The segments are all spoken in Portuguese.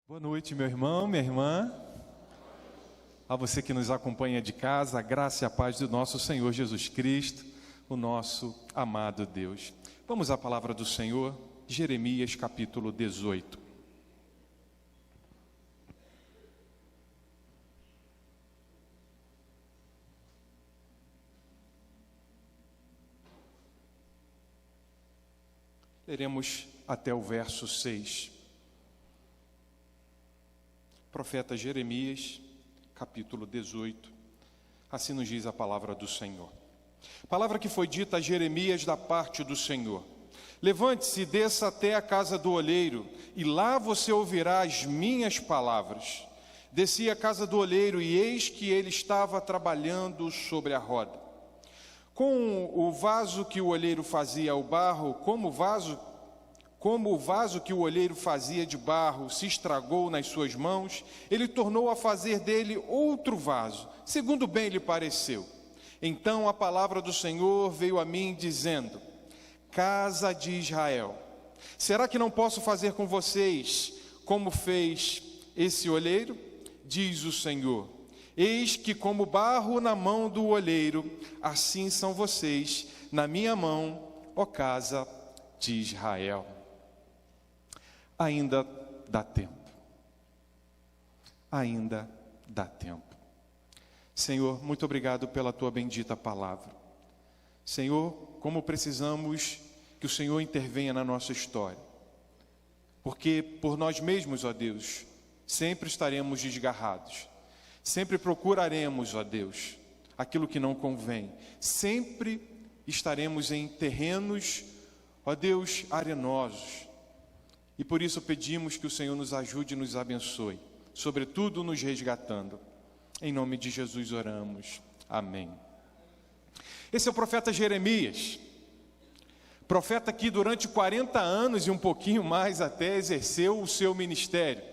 Boa noite, meu irmão, minha irmã. A você que nos acompanha de casa, a graça e a paz do nosso Senhor Jesus Cristo, o nosso amado Deus. Vamos à palavra do Senhor, Jeremias capítulo 18. Leremos até o verso 6. Profeta Jeremias, capítulo 18, assim nos diz a palavra do Senhor. Palavra que foi dita a Jeremias da parte do Senhor. Levante-se e desça até a casa do olheiro, e lá você ouvirá as minhas palavras. Desci à casa do olheiro, e eis que ele estava trabalhando sobre a roda. Com o vaso que o olheiro fazia ao barro, como o vaso que o olheiro fazia de barro se estragou nas suas mãos, ele tornou a fazer dele outro vaso, segundo bem lhe pareceu. Então a palavra do Senhor veio a mim dizendo: Casa de Israel, será que não posso fazer com vocês como fez esse olheiro? Diz o Senhor: Eis que como barro na mão do olheiro, assim são vocês na minha mão, ó casa de Israel. Ainda dá tempo. Ainda dá tempo. Senhor, muito obrigado pela tua bendita palavra. Senhor, como precisamos que o Senhor intervenha na nossa história. Porque por nós mesmos, ó Deus, sempre estaremos desgarrados. Sempre procuraremos, ó Deus, aquilo que não convém. Sempre estaremos em terrenos, ó Deus, arenosos. E por isso pedimos que o Senhor nos ajude e nos abençoe, sobretudo nos resgatando. Em nome de Jesus oramos. Amém. Esse é o profeta Jeremias, profeta que durante 40 anos e um pouquinho mais até exerceu o seu ministério.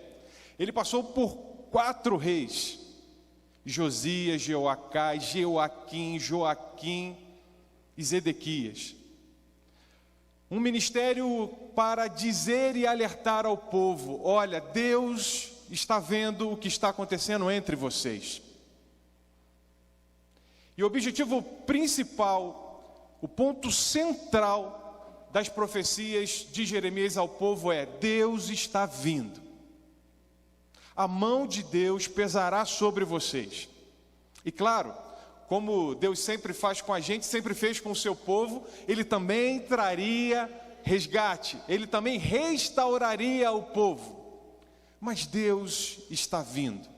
Ele passou por 4 reis: Josias, Jeoacás, Joaquim e Zedequias. Um ministério para dizer e alertar ao povo: olha, Deus está vendo o que está acontecendo entre vocês. E o objetivo principal, o ponto central das profecias de Jeremias ao povo é: Deus está vindo. A mão de Deus pesará sobre vocês. E claro, como Deus sempre faz com a gente, sempre fez com o seu povo, Ele também traria resgate, Ele também restauraria o povo. Mas Deus está vindo.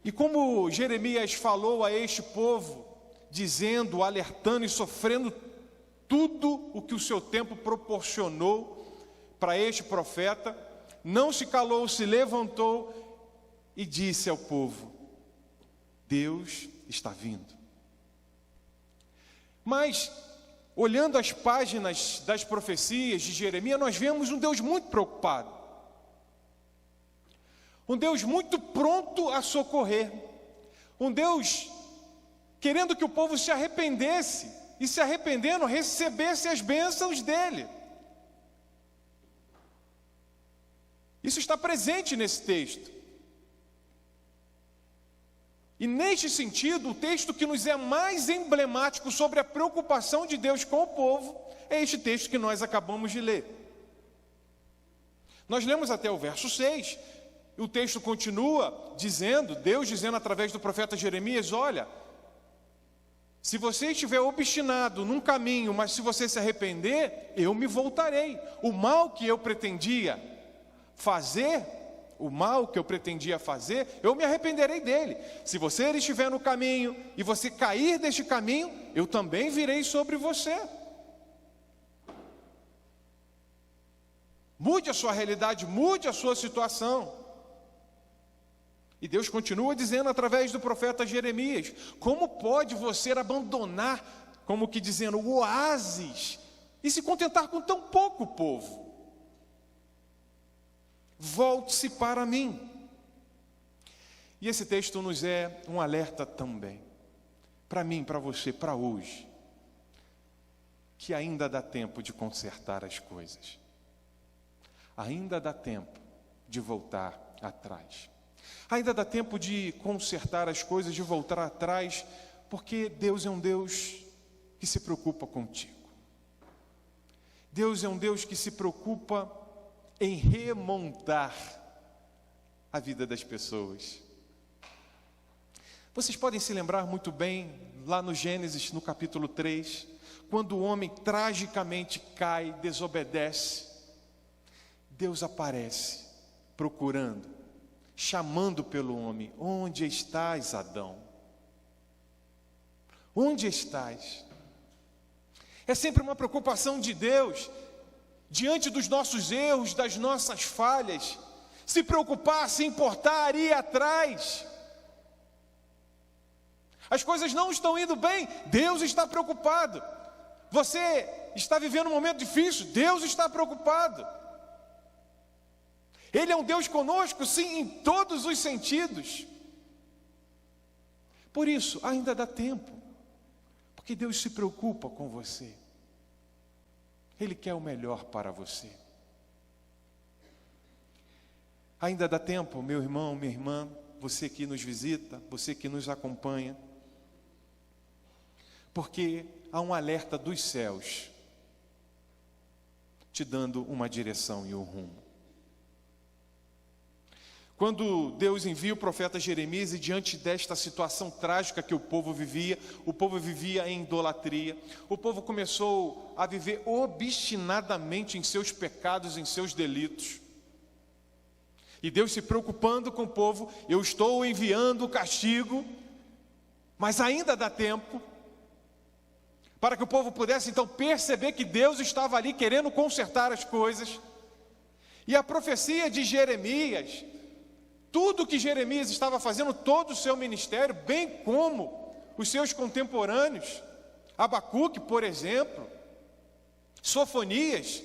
E como Jeremias falou a este povo, dizendo, alertando e sofrendo tudo o que o seu tempo proporcionou para este profeta, não se calou, se levantou e disse ao povo: Deus está vindo. Mas, olhando as páginas das profecias de Jeremias, nós vemos um Deus muito preocupado. Um Deus muito pronto a socorrer. Um Deus querendo que o povo se arrependesse e, se arrependendo, recebesse as bênçãos dele. Isso está presente nesse texto. E neste sentido, o texto que nos é mais emblemático sobre a preocupação de Deus com o povo é este texto que nós acabamos de ler. Nós lemos até o verso 6, e o texto continua dizendo, Deus dizendo através do profeta Jeremias: olha, se você estiver obstinado num caminho, mas se você se arrepender, eu me voltarei. O mal que eu pretendia fazer, eu me arrependerei dele. Se você estiver no caminho e você cair deste caminho, eu também virei sobre você. Mude a sua realidade, mude a sua situação. E Deus continua dizendo através do profeta Jeremias: como pode você abandonar, como que dizendo, o oásis e se contentar com tão pouco povo? Volte-se para mim. E esse texto nos é um alerta também, para mim, para você, para hoje, que ainda dá tempo de consertar as coisas. ainda dá tempo de voltar atrás. Ainda dá tempo de consertar as coisas, de voltar atrás, porque Deus é um Deus que se preocupa contigo. Deus é um Deus que se preocupa em remontar a vida das pessoas. Vocês podem se lembrar muito bem, lá no Gênesis, no capítulo 3, quando o homem tragicamente cai, desobedece, Deus aparece, procurando, chamando pelo homem: onde estás, Adão? Onde estás? É sempre uma preocupação de Deus, diante dos nossos erros, das nossas falhas, se preocupar, se importar, ir atrás. As coisas não estão indo bem, Deus está preocupado. Você está vivendo um momento difícil, Deus está preocupado. Ele é um Deus conosco, sim, em todos os sentidos. Por isso, ainda dá tempo, porque Deus se preocupa com você. Ele quer o melhor para você. Ainda dá tempo, meu irmão, minha irmã, você que nos visita, você que nos acompanha, porque há um alerta dos céus te dando uma direção e um rumo. Quando Deus envia o profeta Jeremias, e diante desta situação trágica que o povo vivia em idolatria, o povo começou a viver obstinadamente em seus pecados, em seus delitos. E Deus se preocupando com o povo: eu estou enviando o castigo, mas ainda dá tempo, para que o povo pudesse então perceber que Deus estava ali querendo consertar as coisas. E a profecia de Jeremias, tudo que Jeremias estava fazendo, todo o seu ministério, bem como os seus contemporâneos, Abacuque, por exemplo, Sofonias,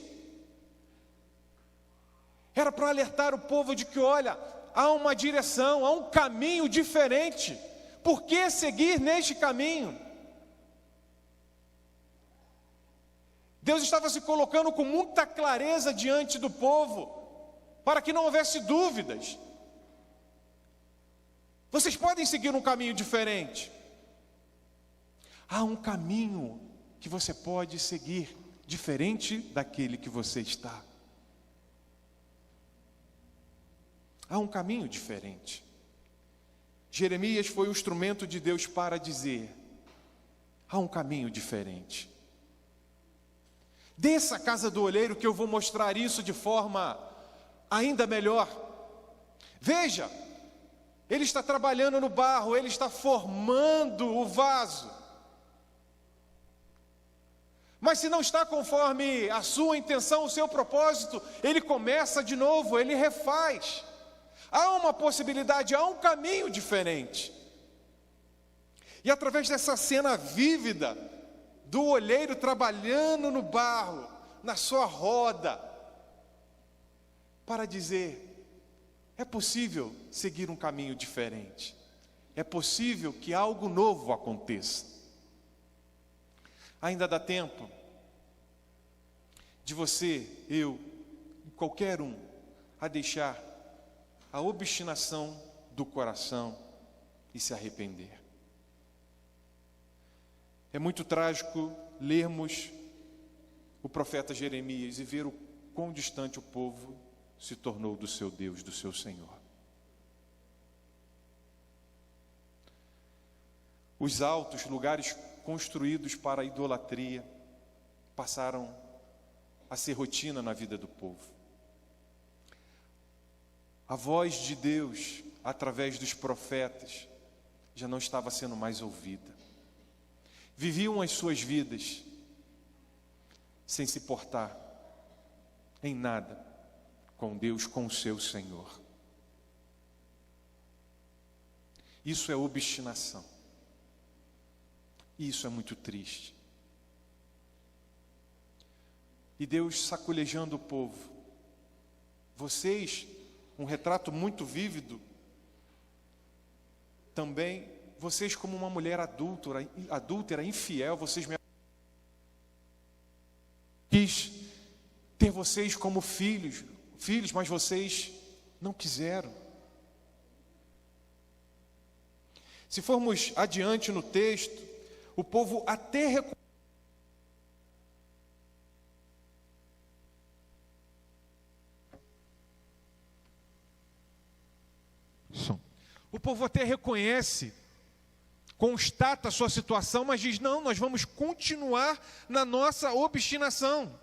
era para alertar o povo de que, olha, há uma direção, há um caminho diferente. Por que seguir neste caminho? Deus estava se colocando com muita clareza diante do povo, para que não houvesse dúvidas. Vocês podem seguir um caminho diferente. Há um caminho que você pode seguir, diferente daquele que você está. Há um caminho diferente. Jeremias foi o instrumento de Deus para dizer: há um caminho diferente. Desça à casa do olheiro que eu vou mostrar isso de forma ainda melhor. Veja, ele está trabalhando no barro, ele está formando o vaso. Mas se não está conforme a sua intenção, o seu propósito, ele começa de novo, ele refaz. Há uma possibilidade, há um caminho diferente. E através dessa cena vívida, do olheiro trabalhando no barro, na sua roda, para dizer: é possível seguir um caminho diferente. É possível que algo novo aconteça. Ainda dá tempo de você, eu, qualquer um, a deixar a obstinação do coração e se arrepender. É muito trágico lermos o profeta Jeremias e ver o quão distante o povo se tornou do seu Deus, do seu Senhor. Os altos lugares construídos para a idolatria passaram a ser rotina na vida do povo. A voz de Deus, através dos profetas, já não estava sendo mais ouvida. Viviam as suas vidas sem se portar em nada com Deus, com o seu Senhor. Isso é obstinação. E isso é muito triste. E Deus sacolejando o povo. Vocês, um retrato muito vívido, também, vocês como uma mulher adúltera, infiel, vocês me quis ter vocês como filhos, filhos, mas vocês não quiseram. Se formos adiante no texto, o povo até reconhece. O povo até reconhece, constata a sua situação, mas diz: não, nós vamos continuar na nossa obstinação.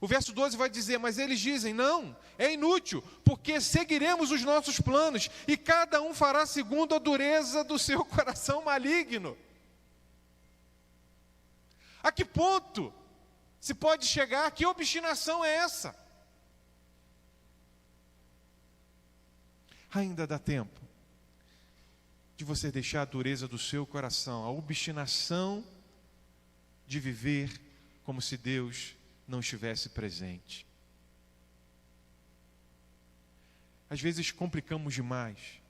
O verso 12 vai dizer: mas eles dizem: não, é inútil, porque seguiremos os nossos planos, e cada um fará segundo a dureza do seu coração maligno. A que ponto se pode chegar? Que obstinação é essa? Ainda dá tempo de você deixar a dureza do seu coração, a obstinação de viver como se Deus não estivesse presente. Às vezes complicamos demais.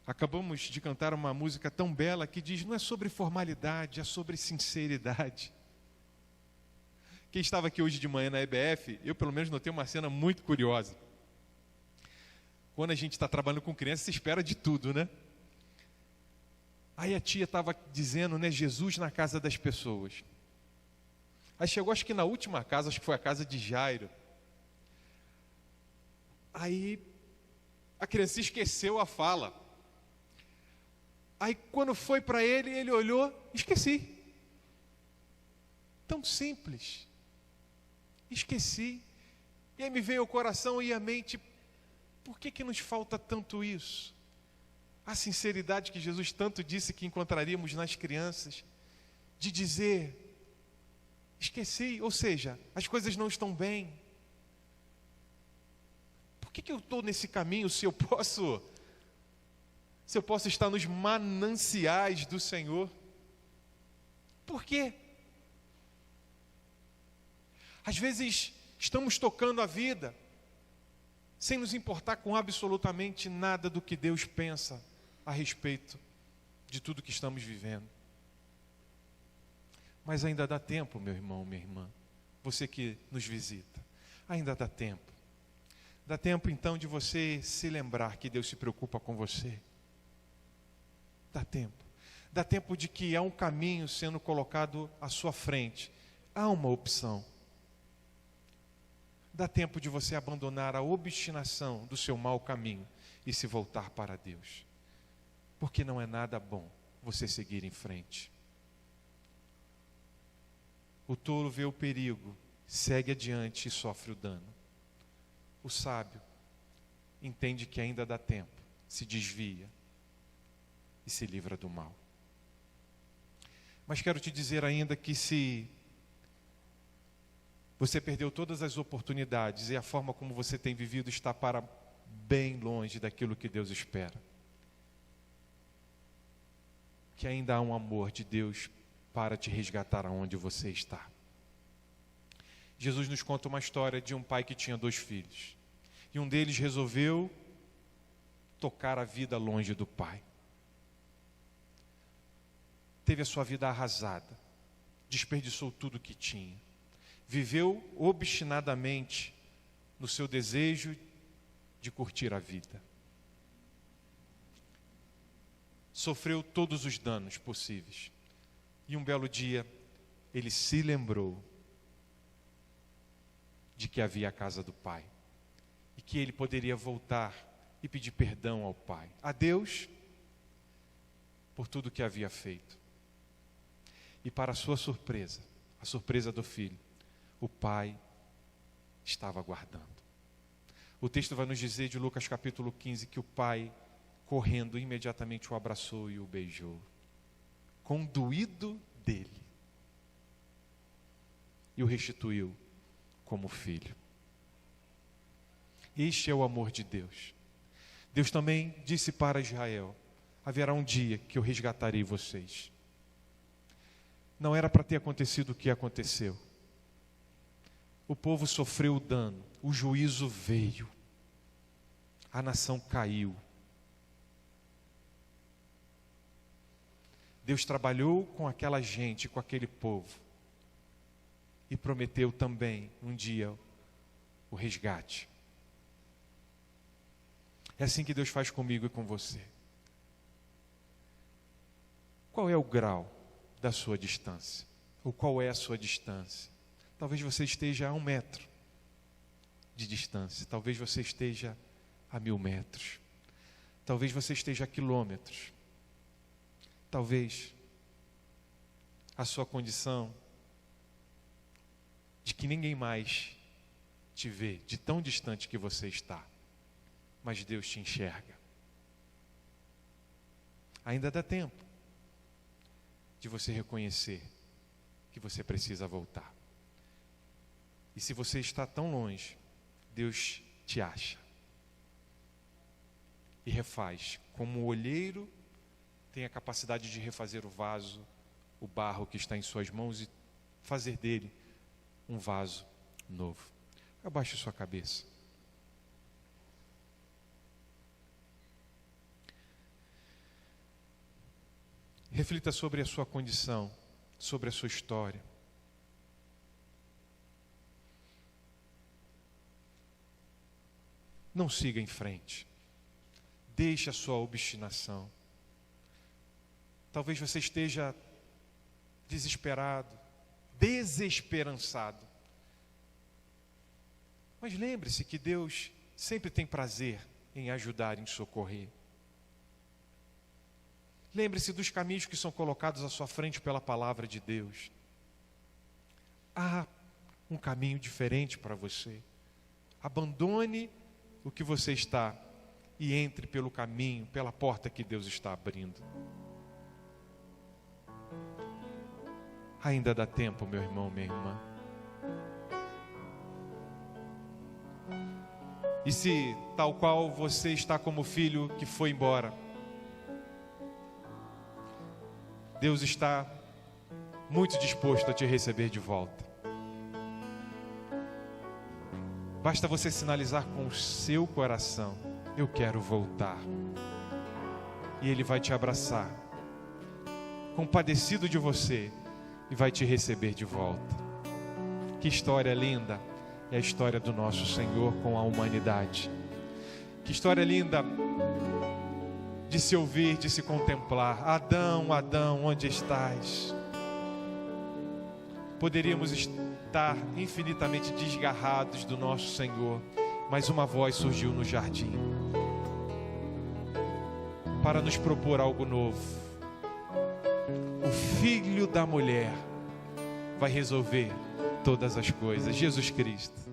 Acabamos de cantar uma música tão bela que diz: não é sobre formalidade, é sobre sinceridade. Quem estava aqui hoje de manhã na EBF, eu pelo menos notei uma cena muito curiosa. Quando a gente está trabalhando com criança, se espera de tudo, né? Aí a tia estava dizendo, né, Jesus na casa das pessoas. Aí chegou, acho que na última casa, acho que foi a casa de Jairo. Aí a criança esqueceu a fala. Aí quando foi para ele, ele olhou: esqueci. Tão simples. Esqueci. E aí me veio ao coração e à mente: por que nos falta tanto isso? A sinceridade que Jesus tanto disse que encontraríamos nas crianças, de dizer: esqueci, ou seja, as coisas não estão bem. Por que eu estou nesse caminho se eu posso estar nos mananciais do Senhor? Por quê? Às vezes estamos tocando a vida sem nos importar com absolutamente nada do que Deus pensa a respeito de tudo que estamos vivendo. Mas ainda dá tempo, meu irmão, minha irmã, você que nos visita, ainda dá tempo. Dá tempo então de você se lembrar que Deus se preocupa com você. Dá tempo. Dá tempo de que há um caminho sendo colocado à sua frente. Há uma opção. Dá tempo de você abandonar a obstinação do seu mau caminho e se voltar para Deus. Porque não é nada bom você seguir em frente. O tolo vê o perigo, segue adiante e sofre o dano. O sábio entende que ainda dá tempo, se desvia e se livra do mal. Mas quero te dizer ainda que se você perdeu todas as oportunidades e a forma como você tem vivido está para bem longe daquilo que Deus espera, que ainda há um amor de Deus para te resgatar aonde você está. Jesus nos conta uma história de um pai que tinha 2 filhos. E um deles resolveu tocar a vida longe do pai. Teve a sua vida arrasada, desperdiçou tudo que tinha. Viveu obstinadamente no seu desejo de curtir a vida. Sofreu todos os danos possíveis. E um belo dia, ele se lembrou de que havia a casa do pai. E que ele poderia voltar e pedir perdão ao pai. A Deus, por tudo que havia feito. E para a sua surpresa, a surpresa do filho, o pai estava aguardando. O texto vai nos dizer de Lucas capítulo 15 que o pai, correndo, imediatamente o abraçou e o beijou, conduído dele, e o restituiu como filho. Este é o amor de Deus. Deus também disse para Israel: haverá um dia que eu resgatarei vocês. Não era para ter acontecido o que aconteceu. O povo sofreu o dano, o juízo veio, a nação caiu. Deus trabalhou com aquela gente, com aquele povo, e prometeu também um dia o resgate. É assim que Deus faz comigo e com você. Qual é o grau da sua distância? Ou qual é a sua distância? Talvez você esteja a 1 metro de distância. Talvez você esteja a 1000 metros. Talvez você esteja a quilômetros. Talvez a sua condição de que ninguém mais te vê, de tão distante que você está. Mas Deus te enxerga. Ainda dá tempo de você reconhecer que você precisa voltar. E se você está tão longe, Deus te acha e refaz. Como o olheiro tem a capacidade de refazer o vaso, o barro que está em suas mãos, e fazer dele um vaso novo. Abaixe sua cabeça. Reflita sobre a sua condição, sobre a sua história. Não siga em frente. Deixe a sua obstinação. Talvez você esteja desesperado, desesperançado. Mas lembre-se que Deus sempre tem prazer em ajudar, em socorrer. Lembre-se dos caminhos que são colocados à sua frente pela palavra de Deus. Há um caminho diferente para você. Abandone o que você está e entre pelo caminho, pela porta que Deus está abrindo. Ainda dá tempo, meu irmão, minha irmã. E se, tal qual você está como filho que foi embora, Deus está muito disposto a te receber de volta. Basta você sinalizar com o seu coração: eu quero voltar. E Ele vai te abraçar, compadecido de você, e vai te receber de volta. Que história linda é a história do nosso Senhor com a humanidade. Que história linda de se ouvir, de se contemplar. Adão, Adão, onde estás? Poderíamos estar infinitamente desgarrados do nosso Senhor, mas uma voz surgiu no jardim para nos propor algo novo. O Filho da mulher vai resolver todas as coisas, Jesus Cristo.